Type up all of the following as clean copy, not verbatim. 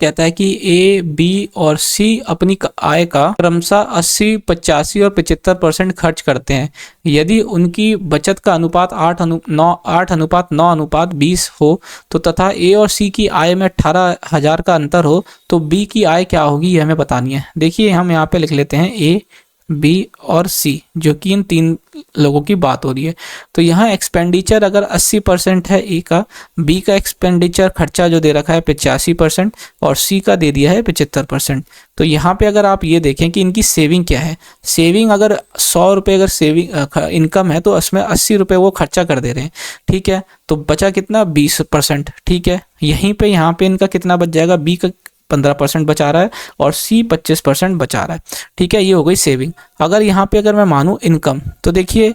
कहता है कि ए, बी और सी अपनी आय का क्रमशः 80, 85 और 75% खर्च करते हैं। यदि उनकी बचत का अनुपात 8:9:20 हो तो तथा ए और सी की आय में 18,000 का अंतर हो तो बी की आय क्या होगी, ये हमें बतानी है। देखिए हम यहाँ पे लिख लेते हैं ए, बी और सी, जो कि इन तीन लोगों की बात हो रही है। तो यहाँ एक्सपेंडिचर अगर 80% है ए का, बी का एक्सपेंडिचर खर्चा जो दे रखा है 85% और सी का दे दिया है 75%। तो यहाँ पे अगर आप ये देखें कि इनकी सेविंग क्या है, सेविंग अगर 100 रुपये अगर सेविंग इनकम है तो उसमें 80 रुपये वो खर्चा कर दे रहे हैं, ठीक है। तो बचा कितना, 20%, ठीक है। यहीं पे यहाँ पे इनका कितना बच जाएगा, बी का 15% बचा रहा है और सी 25% बचा रहा है, ठीक है। ये हो गई सेविंग। अगर यहाँ पे अगर मैं मानूँ इनकम, तो देखिए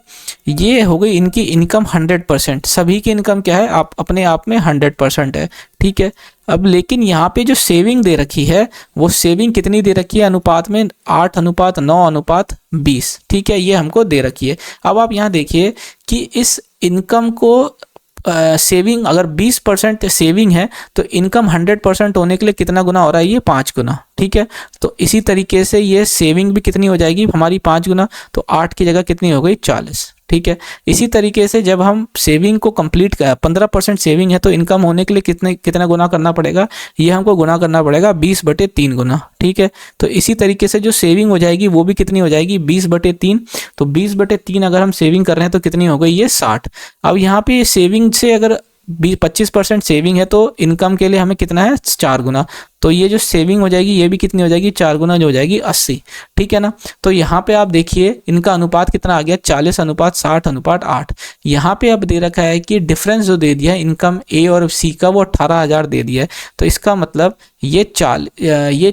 ये हो गई इनकी इनकम 100%, सभी की इनकम क्या है, आप अपने आप में 100% है, ठीक है। अब लेकिन यहाँ पे जो सेविंग दे रखी है वो सेविंग कितनी दे रखी है, अनुपात में 8:9:20, ठीक है, ये हमको दे रखी है। अब आप यहाँ देखिए कि इस इनकम को सेविंग अगर 20% सेविंग है तो इनकम 100% होने के लिए कितना गुना हो रहा है, ये 5 गुना, ठीक है। तो इसी तरीके से ये सेविंग भी कितनी हो जाएगी हमारी 5 गुना, तो 8 की जगह कितनी हो गई, 40, ठीक है। इसी तरीके से जब हम सेविंग को कंप्लीट 15% सेविंग है तो इनकम होने के लिए कितना गुना करना पड़ेगा, ये हमको गुना करना पड़ेगा 20/3 गुना, ठीक है। तो इसी तरीके से जो सेविंग हो जाएगी वो भी कितनी हो जाएगी, 20/3। तो 20/3 अगर हम सेविंग कर रहे हैं तो कितनी हो गई, ये 60। अब यहाँ पे सेविंग से अगर 25% सेविंग है तो इनकम के लिए हमें कितना है, 4 गुना। तो ये जो सेविंग हो जाएगी ये भी कितनी हो जाएगी, 4 गुना, जो हो जाएगी 80, ठीक है ना। तो यहाँ पे आप देखिए इनका अनुपात कितना आ गया, 40:60:8। यहाँ पे अब दे रखा है कि डिफरेंस जो दे दिया है इनकम ए और सी का वो 18,000 दे दिया है। तो इसका मतलब ये 40, ये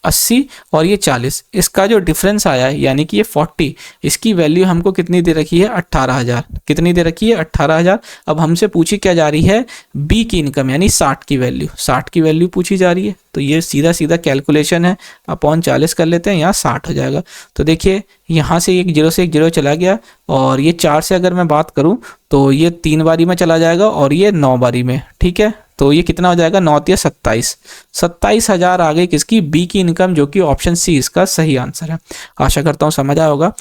80 और ये 40, इसका जो डिफरेंस आया है यानी कि ये 40, इसकी वैल्यू हमको कितनी दे रखी है, 18,000। कितनी दे रखी है, 18,000। अब हमसे पूछी क्या जा रही है, बी की इनकम यानी 60 की वैल्यू, 60 की वैल्यू पूछी जा रही है। तो ये सीधा सीधा कैलकुलेशन है, अपॉन 40 कर लेते हैं, यहाँ 60 हो जाएगा। तो देखिए यहाँ से एक जीरो से एक जीरो चला गया और ये 4 से अगर मैं बात करूँ तो ये 3 बारी में चला जाएगा और ये 9 बारी में, ठीक है। तो ये कितना हो जाएगा, 9 या 27, 27,000 आ गई किसकी, बी की इनकम, जो कि ऑप्शन सी इसका सही आंसर है। आशा करता हूँ समझ आया होगा।